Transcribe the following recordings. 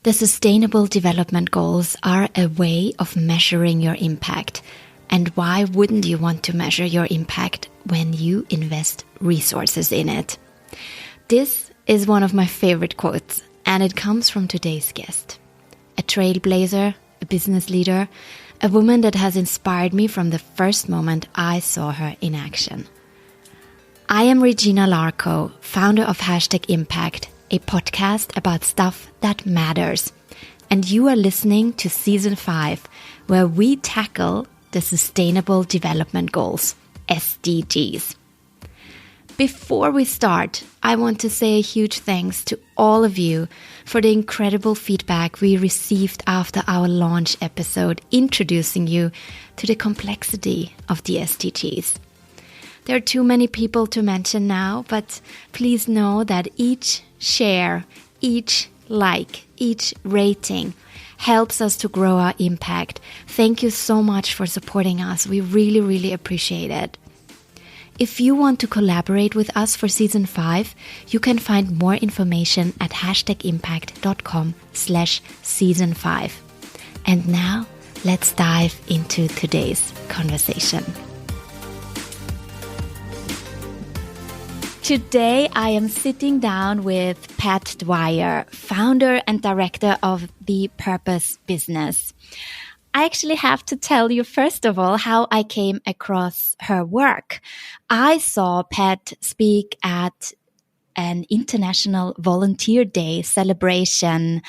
The Sustainable Development Goals are a way of measuring your impact. And why wouldn't you want to measure your impact when you invest resources in it? This is one of my favorite quotes, and it comes from today's guest. A trailblazer, a business leader, a woman that has inspired me from the first moment I saw her in action. I am Regina Larco, founder of #Impact, a podcast about stuff that matters. And you are listening to Season 5, where we tackle the Sustainable Development Goals, SDGs. Before we start, I want to say a huge thanks to all of you for the incredible feedback we received after our launch episode introducing you to the complexity of the SDGs. There are too many people to mention now, but please know that each share, each like, each rating helps us to grow our impact. Thank you so much for supporting us. We really, really appreciate it. If you want to collaborate with us for Season 5, you can find more information at #impact.com/season5. And now, let's dive into today's conversation. Today, I am sitting down with Pat Dwyer, founder and director of The Purpose Business. I actually have to tell you, first of all, how I came across her work. I saw Pat speak at an International Volunteer Day celebration,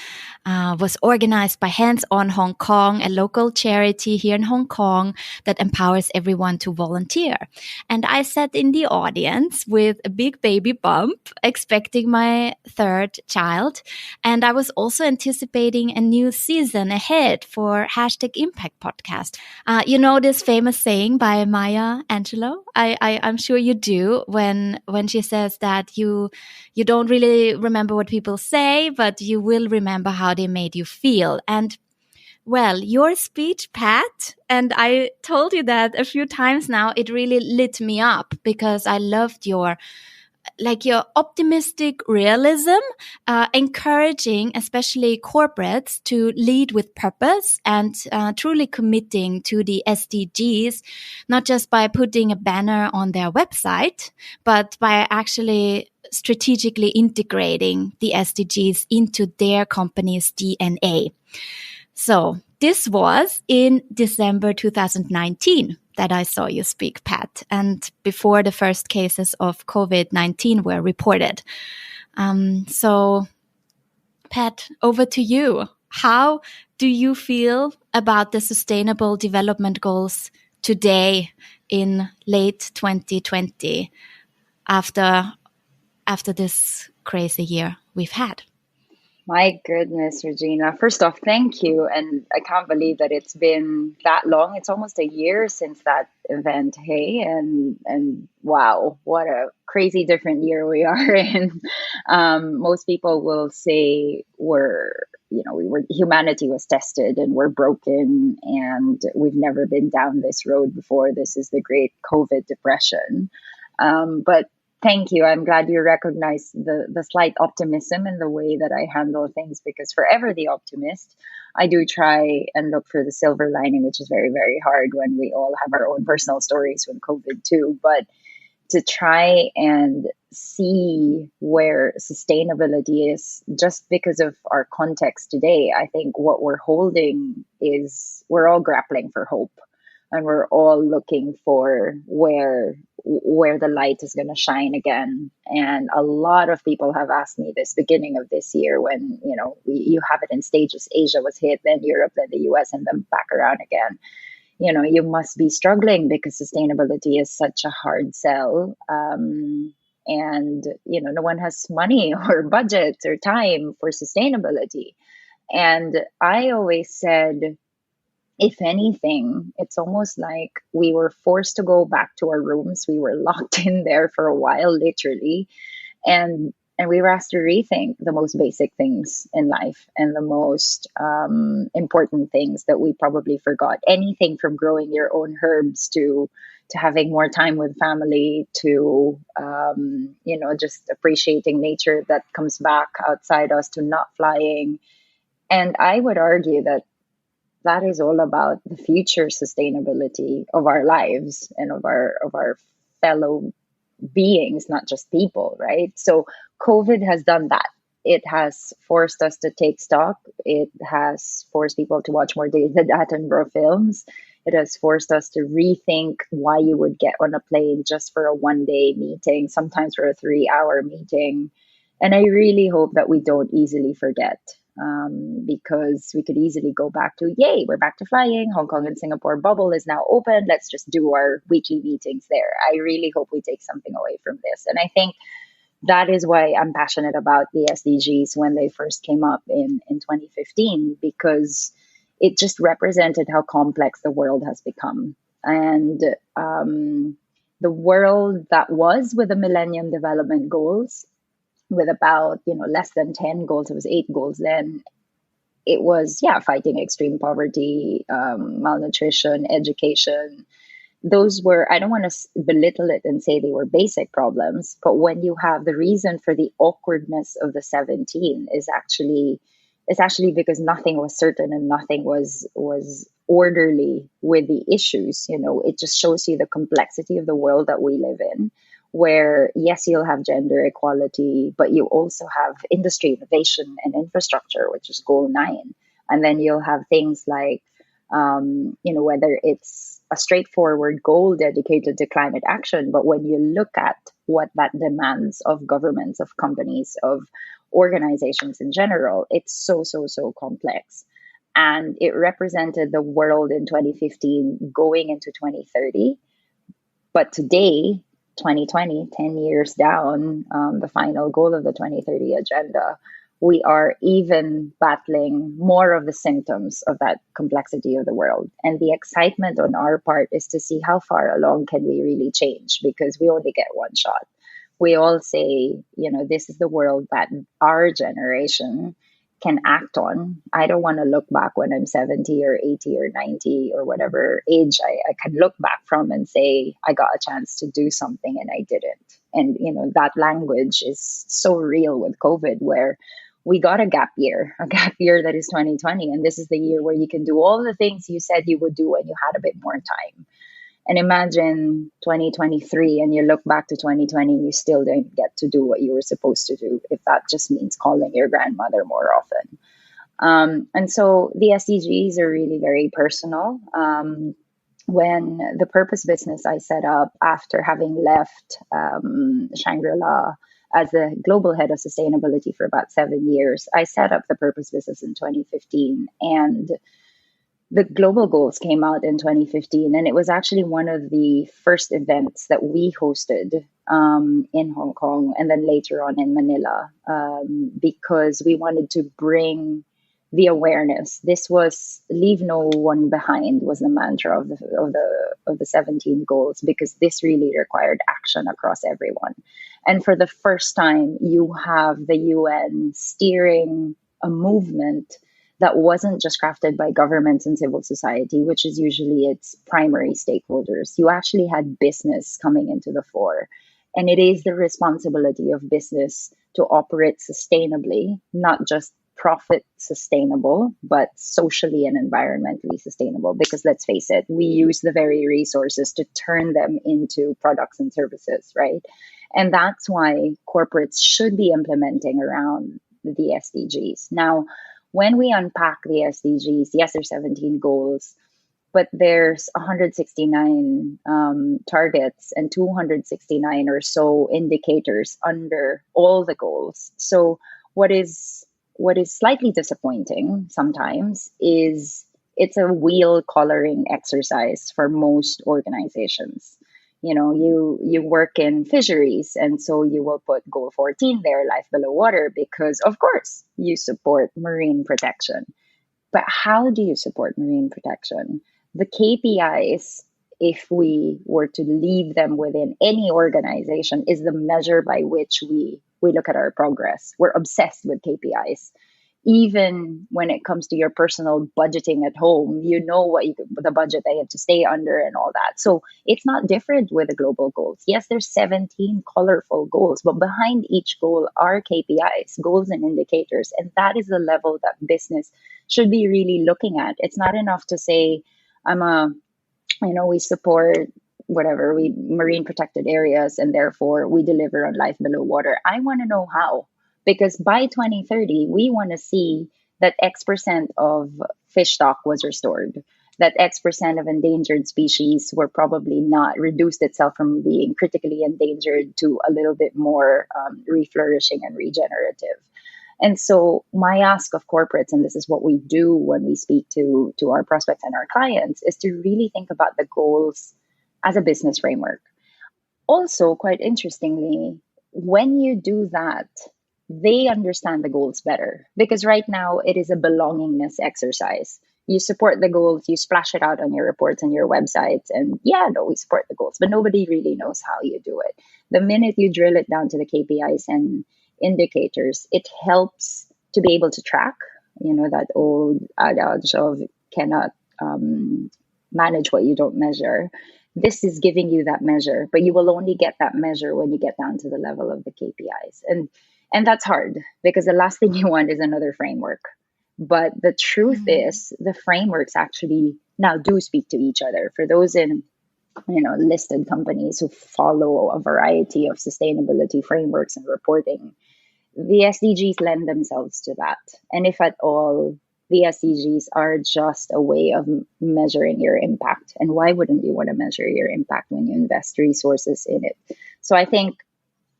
was organized by Hands On Hong Kong, a local charity here in Hong Kong that empowers everyone to volunteer. And I sat in the audience with a big baby bump, expecting my third child. And I was also anticipating a new season ahead for #Impact podcast. You know this famous saying by Maya Angelou? I'm sure you do, when she says that you don't really remember what people say, but you will remember how they made you feel. And well, your speech, Pat, and I told you that a few times now, it really lit me up because I loved your optimistic realism, encouraging especially corporates to lead with purpose and truly committing to the SDGs, not just by putting a banner on their website, but by actually strategically integrating the SDGs into their company's DNA. So this was in December 2019 that I saw you speak, Pat, and before the first cases of COVID-19 were reported. So, Pat, over to you. How do you feel about the Sustainable Development Goals today in late 2020 after this crazy year we've had? My goodness, Regina. First off, thank you. And I can't believe that it's been that long. It's almost a year since that event. Hey, and wow, what a crazy different year we are in. Most people will say humanity was tested and we're broken and we've never been down this road before. This is the great COVID depression. But thank you. I'm glad you recognize the slight optimism in the way that I handle things, because forever the optimist, I do try and look for the silver lining, which is very, very hard when we all have our own personal stories with COVID too. But to try and see where sustainability is just because of our context today, I think what we're holding is we're all grappling for hope. And we're all looking for where the light is going to shine again. And a lot of people have asked me this beginning of this year when, you have it in stages. Asia was hit, then Europe, then the US, and then back around again. You must be struggling because sustainability is such a hard sell. And, no one has money or budget or time for sustainability. And I always said, if anything, it's almost like we were forced to go back to our rooms. We were locked in there for a while, literally. And we were asked to rethink the most basic things in life and the most important things that we probably forgot. Anything from growing your own herbs to having more time with family to, just appreciating nature that comes back outside us, to not flying. And I would argue that that is all about the future sustainability of our lives and of our fellow beings, not just people, right? So COVID has done that. It has forced us to take stock. It has forced people to watch more David Attenborough films. It has forced us to rethink why you would get on a plane just for a 1 day meeting, sometimes for a 3 hour meeting. And I really hope that we don't easily forget, because we could easily go back to, yay, we're back to flying. Hong Kong and Singapore bubble is now open. Let's just do our weekly meetings there. I really hope we take something away from this. And I think that is why I'm passionate about the SDGs when they first came up in 2015, because it just represented how complex the world has become. And the world that was with the Millennium Development Goals, with about less than 10 goals, it was 8 goals then. It was, yeah, fighting extreme poverty, malnutrition, education. Those were, I don't want to belittle it and say they were basic problems, but when you have the reason for the awkwardness of the 17 is actually, it's actually because nothing was certain and nothing was orderly with the issues. It just shows you the complexity of the world that we live in, where yes, you'll have gender equality, but you also have industry innovation and infrastructure, which is goal 9. And then you'll have things like, whether it's a straightforward goal dedicated to climate action, but when you look at what that demands of governments, of companies, of organizations in general, it's so, so, so complex. And it represented the world in 2015 going into 2030. But today, 2020, 10 years down, the final goal of the 2030 agenda, we are even battling more of the symptoms of that complexity of the world. And the excitement on our part is to see how far along can we really change, because we only get one shot. We all say, this is the world that our generation can act on. I don't want to look back when I'm 70 or 80 or 90 or whatever age I can look back from and say, I got a chance to do something and I didn't. And, that language is so real with COVID, where we got a gap year that is 2020. And this is the year where you can do all the things you said you would do when you had a bit more time. And imagine 2023 and you look back to 2020, you still didn't get to do what you were supposed to do, if that just means calling your grandmother more often. And so the SDGs are really very personal. When the purpose business I set up after having left Shangri-La as the global head of sustainability for about 7 years, I set up the purpose business in 2015. And the global goals came out in 2015, and it was actually one of the first events that we hosted in Hong Kong and then later on in Manila, because we wanted to bring the awareness. This was leave no one behind was the mantra of the 17 goals, because this really required action across everyone. And for the first time, you have the UN steering a movement that wasn't just crafted by governments and civil society, which is usually its primary stakeholders. You actually had business coming into the fore. And it is the responsibility of business to operate sustainably, not just profit sustainable, but socially and environmentally sustainable. Because let's face it, we use the very resources to turn them into products and services, right? And that's why corporates should be implementing around the SDGs. Now, when we unpack the SDGs, yes, there's 17 goals, but there's 169 targets and 269 or so indicators under all the goals. So what is slightly disappointing sometimes is it's a wheel coloring exercise for most organizations. You work in fisheries, and so you will put goal 14 there, life below water, because of course you support marine protection. But how do you support marine protection? The KPIs, if we were to leave them within any organization, is the measure by which we look at our progress. We're obsessed with KPIs. even when it comes to your personal budgeting at home, you know the budget that you have to stay under and all that. So it's not different with the global goals. Yes, there's 17 colorful goals, but behind each goal are KPIs, goals and indicators. And that is the level that business should be really looking at. It's not enough to say, we support whatever, we marine protected areas, and therefore we deliver on life below water. I want to know how, because by 2030 we want to see that X% of fish stock was restored, that X% of endangered species were probably not reduced itself from being critically endangered to a little bit more reflourishing and regenerative. And so my ask of corporates, and this is what we do when we speak to our prospects and our clients, is to really think about the goals as a business framework. Also, quite interestingly, when you do that, they understand the goals better, because right now it is a belongingness exercise. You support the goals, you splash it out on your reports and your websites, and we support the goals, but nobody really knows how you do it. The minute you drill it down to the KPIs and indicators, it helps to be able to track, that old adage of cannot manage what you don't measure. This is giving you that measure, but you will only get that measure when you get down to the level of the KPIs. And that's hard, because the last thing you want is another framework. But the truth is, the frameworks actually now do speak to each other. For those in listed companies who follow a variety of sustainability frameworks and reporting, the SDGs lend themselves to that. And if at all, the SDGs are just a way of measuring your impact. And why wouldn't you want to measure your impact when you invest resources in it? So I think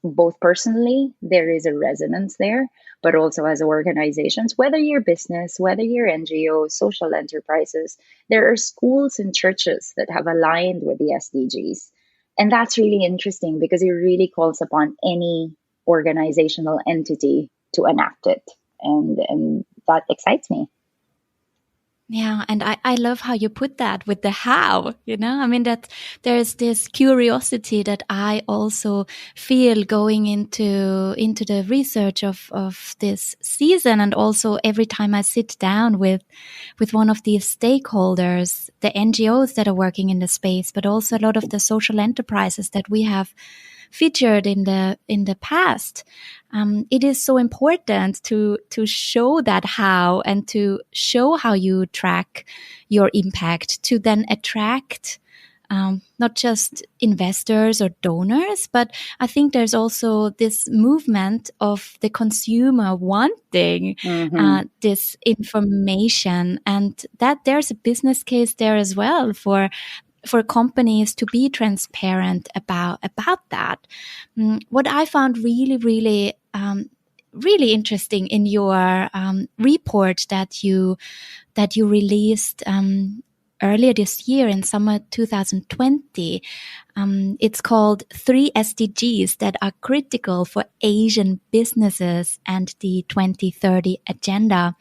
both personally, there is a resonance there, but also as organizations, whether you're business, whether you're NGOs, social enterprises, there are schools and churches that have aligned with the SDGs. And that's really interesting, because it really calls upon any organizational entity to enact it. And that excites me. Yeah, and I love how you put that with the how, I mean, that there's this curiosity that I also feel going into the research of this season. And also every time I sit down with one of these stakeholders, the NGOs that are working in the space, but also a lot of the social enterprises that we have featured in the past. It is so important to show that how, and to show how you track your impact, to then attract not just investors or donors, but I think there's also this movement of the consumer wanting this information, and that there's a business case there as well for companies to be transparent about that. What I found really, really, really interesting in your report that you released earlier this year in summer 2020, it's called 3 SDGs that are critical for Asian businesses and the 2030 agenda.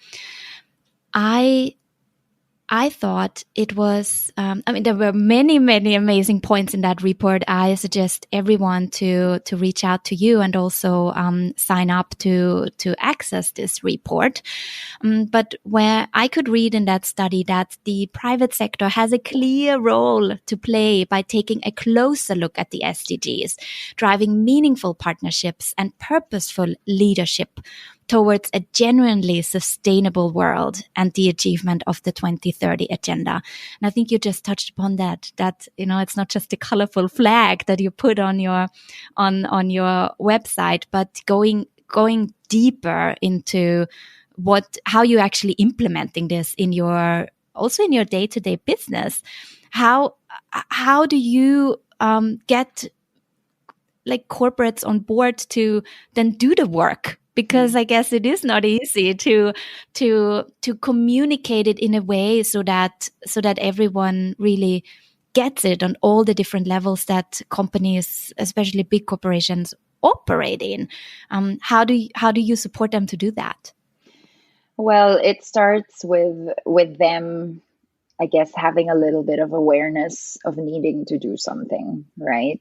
I thought it was, there were many, many amazing points in that report. I suggest everyone to reach out to you and also sign up to access this report. But where I could read in that study that the private sector has a clear role to play by taking a closer look at the SDGs, driving meaningful partnerships and purposeful leadership towards a genuinely sustainable world and the achievement of the 2030 agenda. And I think you just touched upon that it's not just a colorful flag that you put on your website, but going deeper into how you're actually implementing this in your day-to-day business. How do you get like corporates on board to then do the work? Because I guess it is not easy to communicate it in a way so that everyone really gets it on all the different levels that companies, especially big corporations, operate in. How do you support them to do that? Well, it starts with them I guess having a little bit of awareness of needing to do something, right?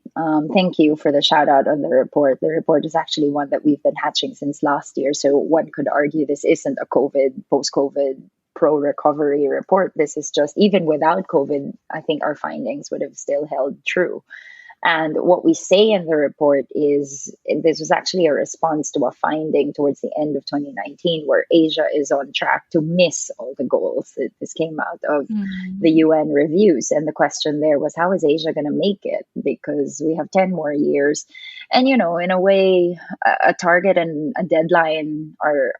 Thank you for the shout out on the report. The report is actually one that we've been hatching since last year. So one could argue this isn't a COVID, post COVID, pro recovery report. This is just, even without COVID, I think our findings would have still held true. And what we say in the report is this was actually a response to a finding towards the end of 2019 where Asia is on track to miss all the goals. This came out of the UN reviews. And the question there was, how is Asia going to make it? Because we have 10 more years. And, you know, in a way, a target and a deadline are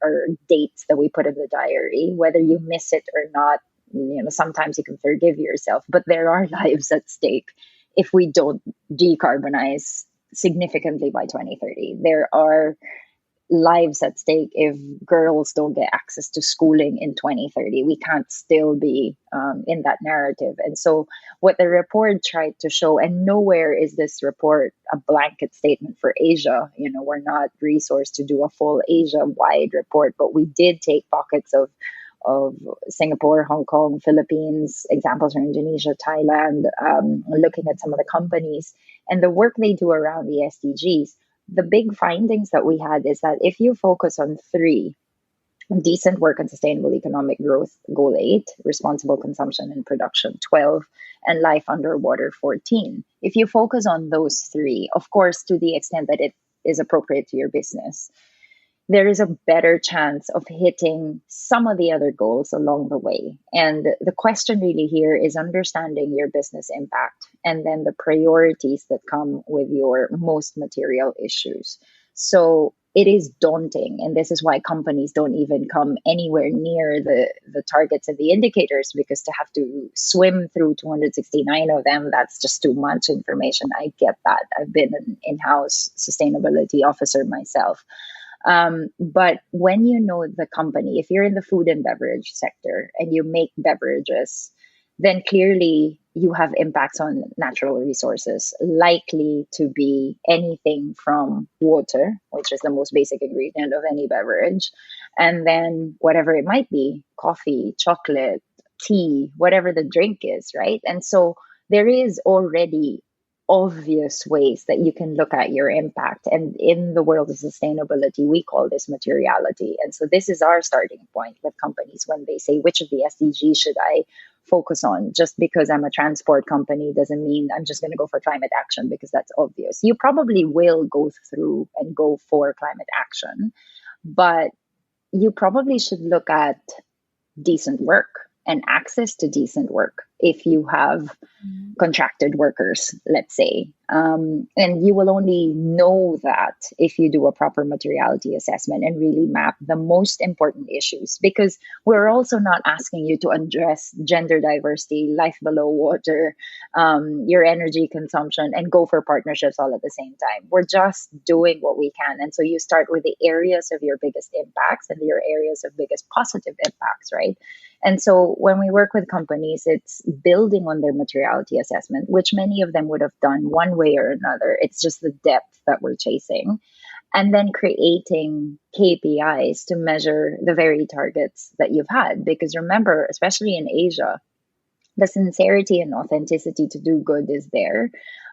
dates that we put in the diary, whether you miss it or not. You know, sometimes you can forgive yourself, but there are lives at stake if we don't decarbonize significantly by 2030. There are lives at stake if girls don't get access to schooling in 2030. We can't still be in that narrative. And so, what the report tried to show, and nowhere is this report a blanket statement for Asia. You know, we're not resourced to do a full Asia wide report, but we did take pockets of Singapore, Hong Kong, Philippines, examples are Indonesia, Thailand, looking at some of the companies and the work they do around the SDGs. The big findings that we had is that if you focus on three, decent work and sustainable economic growth, goal 8, responsible consumption and production, 12, and life underwater, 14. If you focus on those three, of course, to the extent that it is appropriate to your business, there is a better chance of hitting some of the other goals along the way. And the question really here is understanding your business impact and then the priorities that come with your most material issues. So it is daunting. And this is why companies don't even come anywhere near the targets and the indicators, because to have to swim through 269 of them, that's just too much information. I get that. I've been an in-house sustainability officer myself. But when you know the company, if you're in the food and beverage sector and you make beverages, then clearly you have impacts on natural resources, likely to be anything from water, which is the most basic ingredient of any beverage, and then whatever it might be, coffee, chocolate, tea, whatever the drink is, right? And so there is already obvious ways that you can look at your impact. And in the world of sustainability, we call this materiality. And so this is our starting point with companies when they say, which of the SDGs should I focus on? Just because I'm a transport company doesn't mean I'm just going to go for climate action because that's obvious. You probably will go through and go for climate action, but you probably should look at decent work and access to decent work if you have contracted workers, let's say. And you will only know that if you do a proper materiality assessment and really map the most important issues, because we're also not asking you to address gender diversity, life below water, your energy consumption, and go for partnerships all at the same time. We're just doing what we can. And so you start with the areas of your biggest impacts and your areas of biggest positive impacts, right? And so when we work with companies, it's building on their materiality assessment, which many of them would have done one way or another. It's just the depth that we're chasing. And then creating KPIs to measure the very targets that you've had. Because remember, especially in Asia, the sincerity and authenticity to do good is there.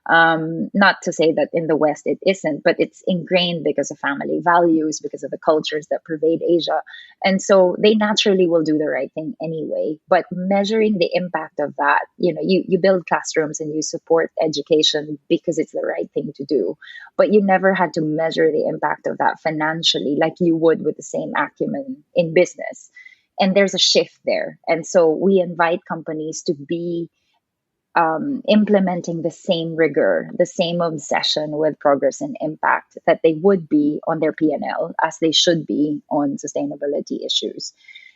Not to say that in the West it isn't, but it's ingrained because of family values, because of the cultures that pervade Asia. And so they naturally will do the right thing anyway. But measuring the impact of that, you build classrooms and you support education because it's the right thing to do. But you never had to measure the impact of that financially like you would with the same acumen in business. And there's a shift there. And so we invite companies to be implementing the same rigor, the same obsession with progress and impact that they would be on their P&L as they should be on sustainability issues.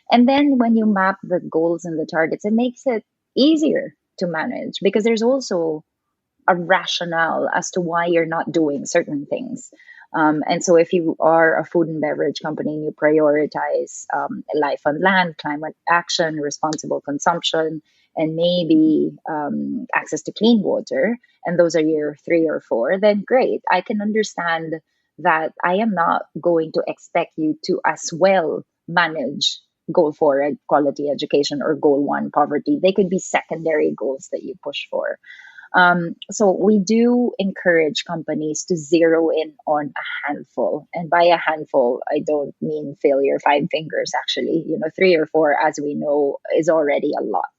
And then when you map the goals and the targets, it makes it easier to manage because there's also a rationale as to why you're not doing certain things. And so if you are a food and beverage company and you prioritize life on land, climate action, responsible consumption, and maybe access to clean water, and those are your 3 or 4, then great. I can understand that I am not going to expect you to as well manage goal 4, quality education, or goal 1, poverty. They could be secondary goals that you push for. So we do encourage companies to zero in on a handful. And by a handful, I don't mean failure 5 fingers, actually. 3 or 4, as we know, is already a lot.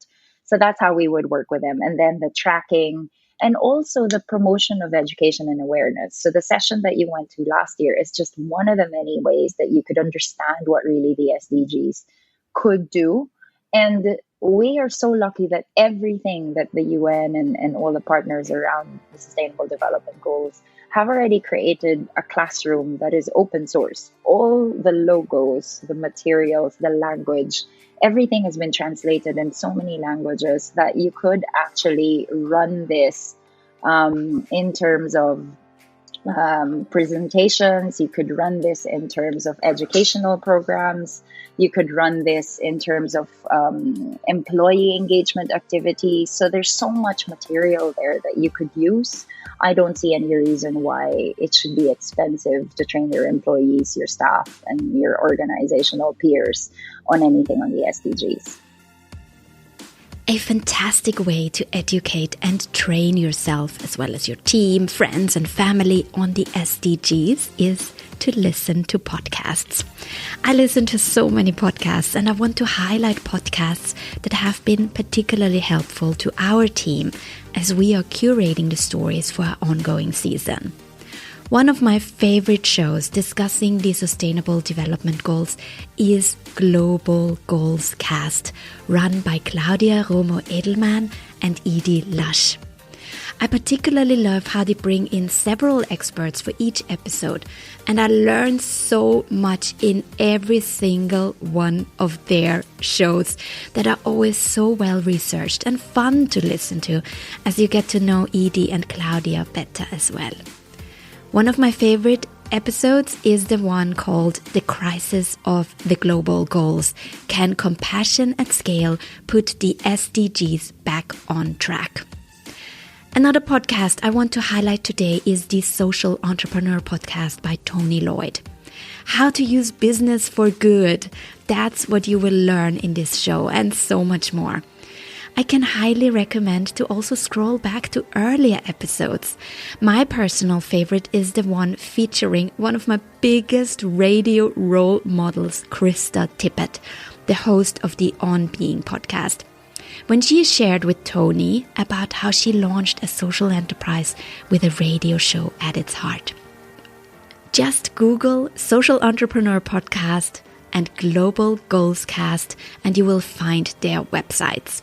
So that's how we would work with them. And then the tracking and also the promotion of education and awareness. So the session that you went to last year is just one of the many ways that you could understand what really the SDGs could do. And we are so lucky that everything that the UN and all the partners around the Sustainable Development Goals have already created a classroom that is open source. All the logos, the materials, the language, everything has been translated in so many languages that you could actually run this in terms of presentations. You could run this in terms of educational programs. You could run this in terms of employee engagement activities. So there's so much material there that you could use. I don't see any reason why it should be expensive to train your employees, your staff, and your organizational peers on anything on the SDGs. A fantastic way to educate and train yourself, as well as your team, friends, and family on the SDGs, is to listen to podcasts. I listen to so many podcasts, and I want to highlight podcasts that have been particularly helpful to our team as we are curating the stories for our ongoing season. One of my favorite shows discussing the Sustainable Development Goals is Global Goals Cast, run by Claudia Romo Edelman and Edie Lush. I particularly love how they bring in several experts for each episode, and I learn so much in every single one of their shows that are always so well researched and fun to listen to as you get to know Edie and Claudia better as well. One of my favorite episodes is the one called The Crisis of the Global Goals. Can compassion at scale put the SDGs back on track? Another podcast I want to highlight today is the Social Entrepreneur podcast by Tony Lloyd. How to use business for good. That's what you will learn in this show, and so much more. I can highly recommend to also scroll back to earlier episodes. My personal favorite is the one featuring one of my biggest radio role models, Krista Tippett, the host of the On Being podcast. When she shared with Tony about how she launched a social enterprise with a radio show at its heart. Just Google Social Entrepreneur Podcast and Global Goals Cast and you will find their websites.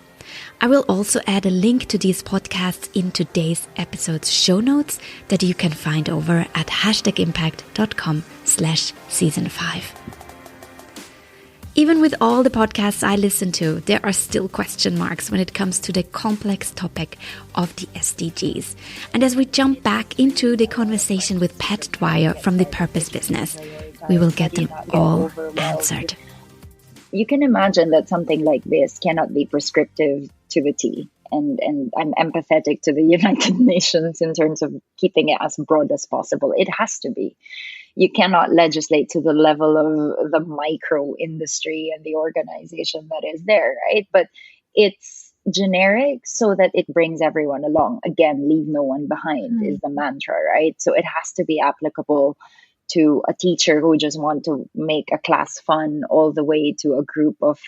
I will also add a link to these podcasts in today's episode's show notes that you can find over at #impact.com/season 5. Even with all the podcasts I listen to, there are still question marks when it comes to the complex topic of the SDGs. And as we jump back into the conversation with Pat Dwyer from The Purpose Business, we will get them all answered. You can imagine that something like this cannot be prescriptive to the T. And I'm empathetic to the United Nations in terms of keeping it as broad as possible. It has to be. You cannot legislate to the level of the micro industry and the organization that is there, right? But it's generic so that it brings everyone along. Again, leave no one behind is the mantra, right? So it has to be applicable to a teacher who just want to make a class fun, all the way to a group of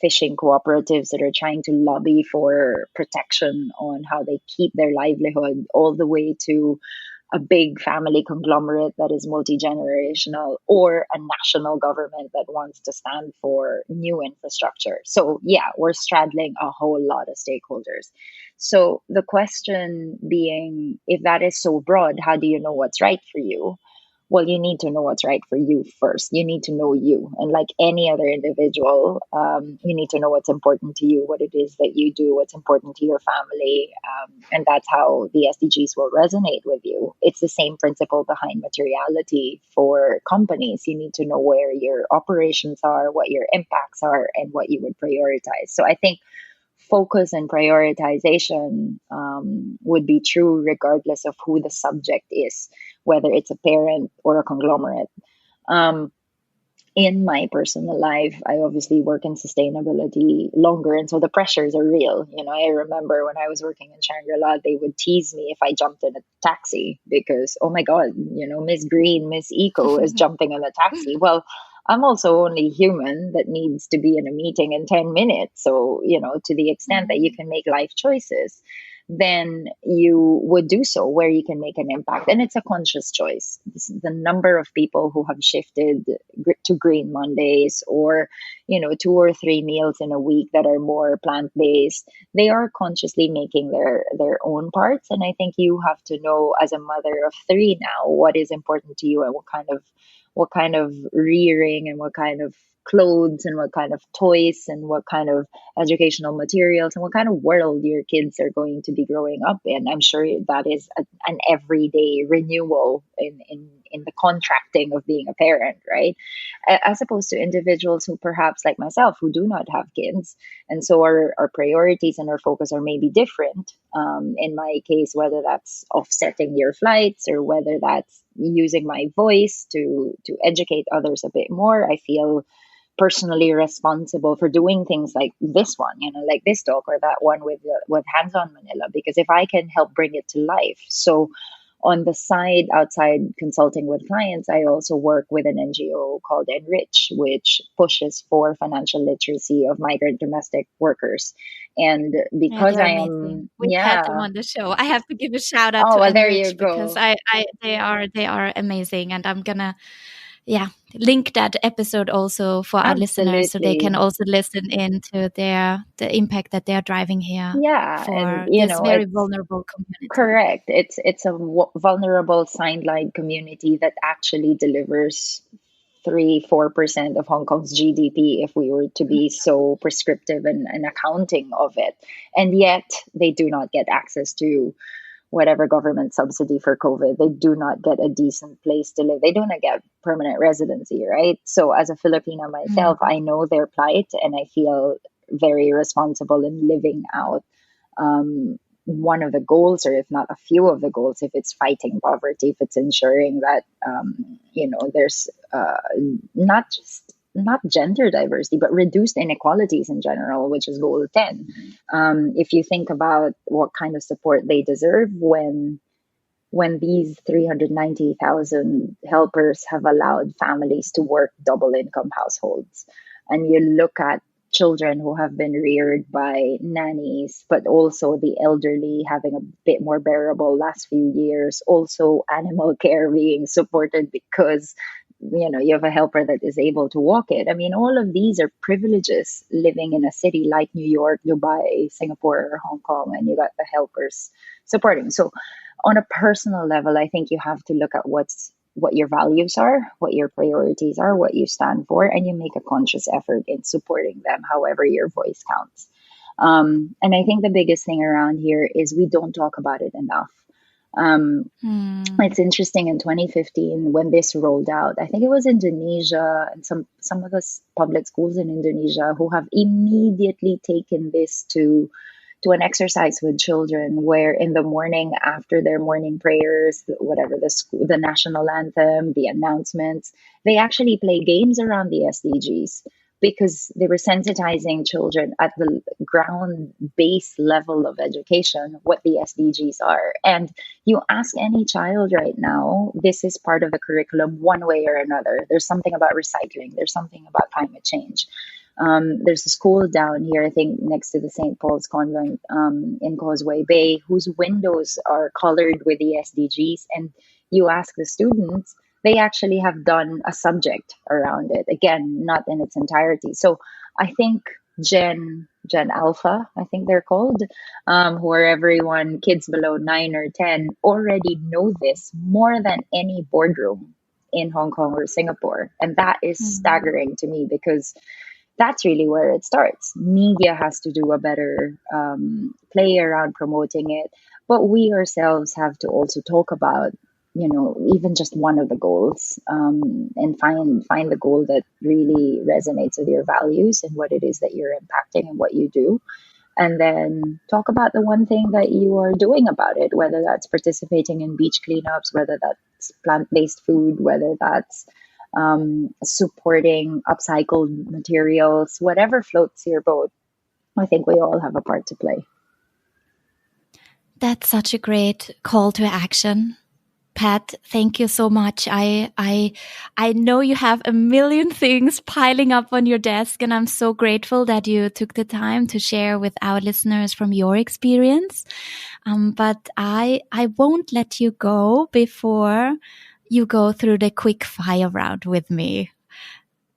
fishing cooperatives that are trying to lobby for protection on how they keep their livelihood, all the way to a big family conglomerate that is multi-generational, or a national government that wants to stand for new infrastructure. So yeah, we're straddling a whole lot of stakeholders. So the question being, if that is so broad, how do you know what's right for you? Well, you need to know what's right for you first. You need to know you. And like any other individual, you need to know what's important to you, what it is that you do, what's important to your family. And that's how the SDGs will resonate with you. It's the same principle behind materiality for companies. You need to know where your operations are, what your impacts are, and what you would prioritize. So I think focus and prioritization would be true regardless of who the subject is, whether it's a parent or a conglomerate. in my personal life, I obviously work in sustainability longer, and so the pressures are real. I remember when I was working in Shangri-La, they would tease me if I jumped in a taxi because, oh my God, Miss Green, Miss Eco is jumping in a taxi. Well, I'm also only human that needs to be in a meeting in 10 minutes. So, to the extent that you can make life choices, then you would do so where you can make an impact. And it's a conscious choice. The number of people who have shifted to Green Mondays, or, 2 or 3 meals in a week that are more plant based, they are consciously making their own parts. And I think you have to know, as a mother of three now, what is important to you, and what kind of rearing, and what kind of clothes, and what kind of toys, and what kind of educational materials, and what kind of world your kids are going to be growing up in. I'm sure that is an everyday renewal in the contracting of being a parent, right? As opposed to individuals who, perhaps like myself, who do not have kids, and so our priorities and our focus are maybe different. In my case, whether that's offsetting your flights, or whether that's using my voice to educate others a bit more, I feel personally responsible for doing things like this one, like this talk, or that one with Hands on Manila, because if I can help bring it to life. So on the side, outside consulting with clients, I also work with an NGO called Enrich, which pushes for financial literacy of migrant domestic workers. And Yeah, because they're I amazing. am, We've had them yeah. on the show. I have to give a shout out Oh, to well, there you Enrich because go. they are amazing, and I'm gonna, yeah, link that episode also for our listeners so they can Absolutely. also listen in to the impact that they're driving here Yeah. And, for this very it's vulnerable community. correct. It's a vulnerable sidelined community that actually delivers 3-4% of Hong Kong's GDP, if we were to be so prescriptive and accounting of it. And yet they do not get access to whatever government subsidy for COVID. They do not get a decent place to live. They do not get permanent residency, right? So as a Filipina myself, Mm. I know their plight, and I feel very responsible in living out one of the goals, or if not a few of the goals, if it's fighting poverty, if it's ensuring that there's not just not gender diversity, but reduced inequalities in general, which is goal 10. If you think about what kind of support they deserve, when these 390,000 helpers have allowed families to work double income households. And you look at children who have been reared by nannies, but also the elderly having a bit more bearable last few years, also animal care being supported because you have a helper that is able to walk it. I mean, all of these are privileges living in a city like New York, Dubai, Singapore, or Hong Kong, and you got the helpers supporting. So on a personal level, I think you have to look at what your values are, what your priorities are, what you stand for, and you make a conscious effort in supporting them, however your voice counts. And I think the biggest thing around here is we don't talk about it enough. Um, Mm. it's interesting, in 2015 when this rolled out, I think it was Indonesia and some of the public schools in Indonesia who have immediately taken this to an exercise with children, where in the morning after their morning prayers, whatever the school, the national anthem, the announcements, they actually play games around the SDGs, because they were sensitizing children at the ground base level of education what the SDGs are. And you ask any child right now, this is part of the curriculum one way or another. There's something about recycling, there's something about climate change. There's a school down here, I think, next to the St. Paul's Convent, in Causeway Bay, whose windows are colored with the SDGs. And you ask the students, they actually have done a subject around it. Again, not in its entirety. So I think Gen Alpha, I think they're called, who are everyone kids below 9 or 10, already know this more than any boardroom in Hong Kong or Singapore. And that is Mm. staggering to me, because that's really where it starts. Media has to do a better play around promoting it, but we ourselves have to also talk about, even just one of the goals, and find the goal that really resonates with your values and what it is that you're impacting and what you do, and then talk about the one thing that you are doing about it, whether that's participating in beach cleanups, whether that's plant-based food, whether that's supporting upcycled materials, whatever floats your boat. I think we all have a part to play. That's such a great call to action. Pat, thank you so much. I know you have a million things piling up on your desk, and I'm so grateful that you took the time to share with our listeners from your experience. But I won't let you go before you go through the quick fire round with me.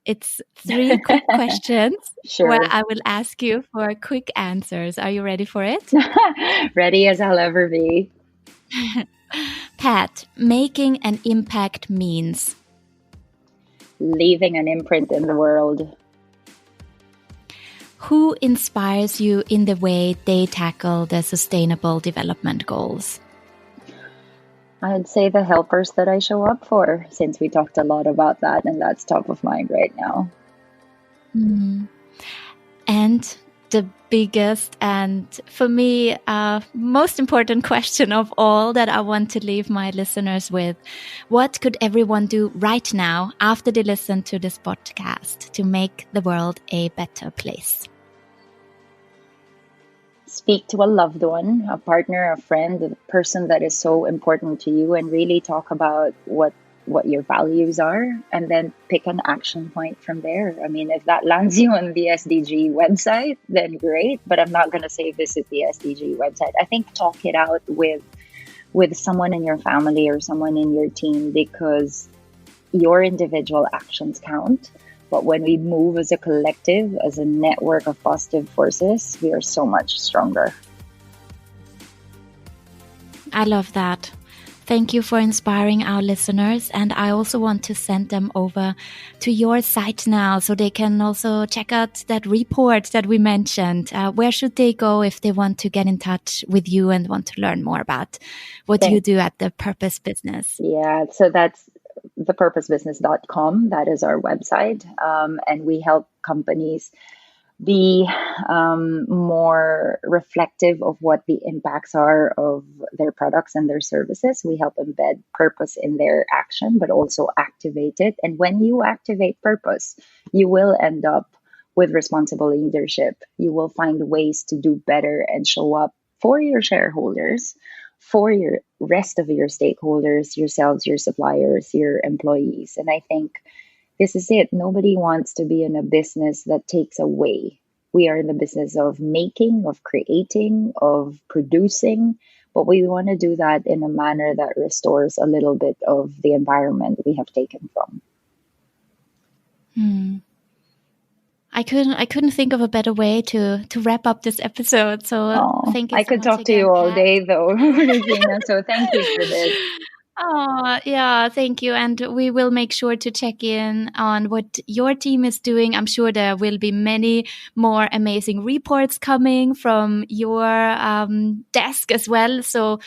It's 3 quick questions Sure. where I will ask you for quick answers. Are you ready for it? Ready as I'll ever be. Pat, making an impact means leaving an imprint in the world. Who inspires you in the way they tackle the sustainable development goals? I'd say the helpers that I show up for, since we talked a lot about that, and that's top of mind right now. And the biggest and, for me, most important question of all that I want to leave my listeners with: what could everyone do right now after they listen to this podcast to make the world a better place? Speak to a loved one, a partner, a friend, a person that is so important to you, and really talk about what your values are, and then pick an action point from there. I mean, if that lands you on the SDG website, then great, but I'm not going to say visit the SDG website. I think talk it out with someone in your family or someone in your team, because your individual actions count. But when we move as a collective, as a network of positive forces, we are so much stronger. I love that. Thank you for inspiring our listeners. And I also want to send them over to your site now so they can also check out that report that we mentioned. Where should they go if they want to get in touch with you and want to learn more about what you do at The Purpose Business? Yeah, so that's thepurposebusiness.com. That is our website. And we help companies be more reflective of what the impacts are of their products and their services. We help embed purpose in their action, but also activate it. And when you activate purpose, you will end up with responsible leadership. You will find ways to do better and show up for your shareholders, for your rest of your stakeholders, yourselves, your suppliers, your employees. And I think this is it. Nobody wants to be in a business that takes away. We are in the business of making, of creating, of producing, but we want to do that in a manner that restores a little bit of the environment we have taken from. I couldn't think of a better way to wrap up this episode. So thank you so much. I could talk to you all day though, Regina. So thank you for this. Oh, yeah, thank you. And we will make sure to check in on what your team is doing. I'm sure there will be many more amazing reports coming from your desk as well. So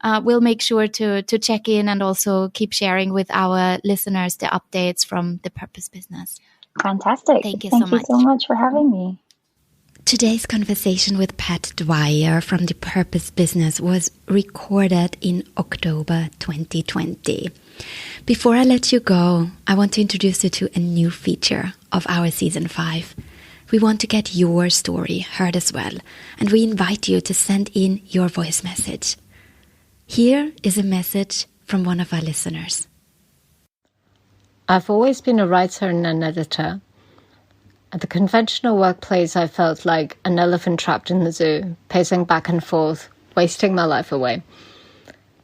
we'll make sure to check in and also keep sharing with our listeners the updates from The Purpose Business. Fantastic. Thank you so much for having me. Today's conversation with Pat Dwyer from The Purpose Business was recorded in October 2020. Before I let you go, I want to introduce you to a new feature of our Season 5. We want to get your story heard as well, and we invite you to send in your voice message. Here is a message from one of our listeners. I've always been a writer and an editor. At the conventional workplace, I felt like an elephant trapped in the zoo, pacing back and forth, wasting my life away.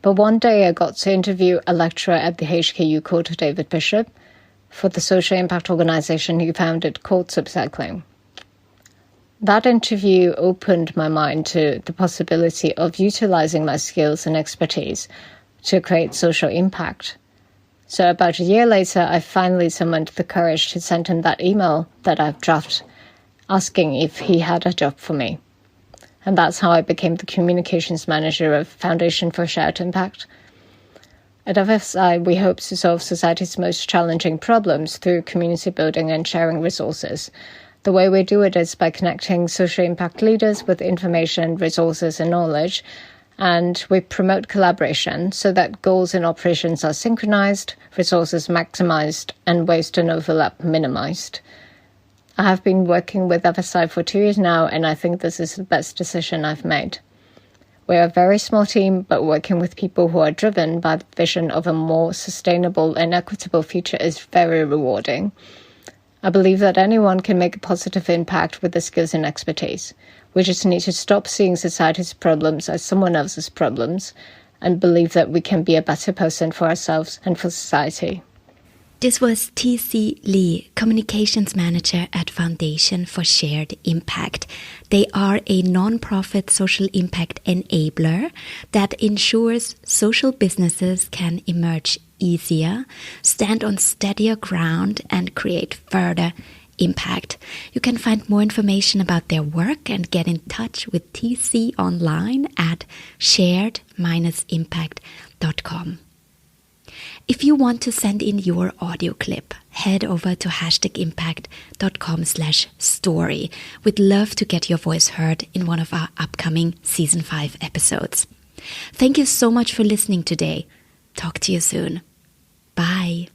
But one day I got to interview a lecturer at the HKU called David Bishop for the social impact organization he founded called Subcycling. That interview opened my mind to the possibility of utilizing my skills and expertise to create social impact. So about a year later, I finally summoned the courage to send him that email that I've drafted, asking if he had a job for me. And that's how I became the communications manager of Foundation for Shared Impact. At FSI, we hope to solve society's most challenging problems through community building and sharing resources. The way we do it is by connecting social impact leaders with information, resources, and knowledge, And we promote collaboration so that goals and operations are synchronized, resources maximized, and waste and overlap minimized. I have been working with FSI for 2 years now, and I think this is the best decision I've made. We're a very small team, but working with people who are driven by the vision of a more sustainable and equitable future is very rewarding. I believe that anyone can make a positive impact with the skills and expertise. We just need to stop seeing society's problems as someone else's problems and believe that we can be a better person for ourselves and for society. This was T.C. Lee, Communications Manager at Foundation for Shared Impact. They are a non-profit social impact enabler that ensures social businesses can emerge easier, stand on steadier ground, and create further impact. You can find more information about their work and get in touch with TC online at shared-impact.com. If you want to send in your audio clip, head over to #impact.com/story. We'd love to get your voice heard in one of our upcoming Season 5 episodes. Thank you so much for listening today. Talk to you soon. Bye.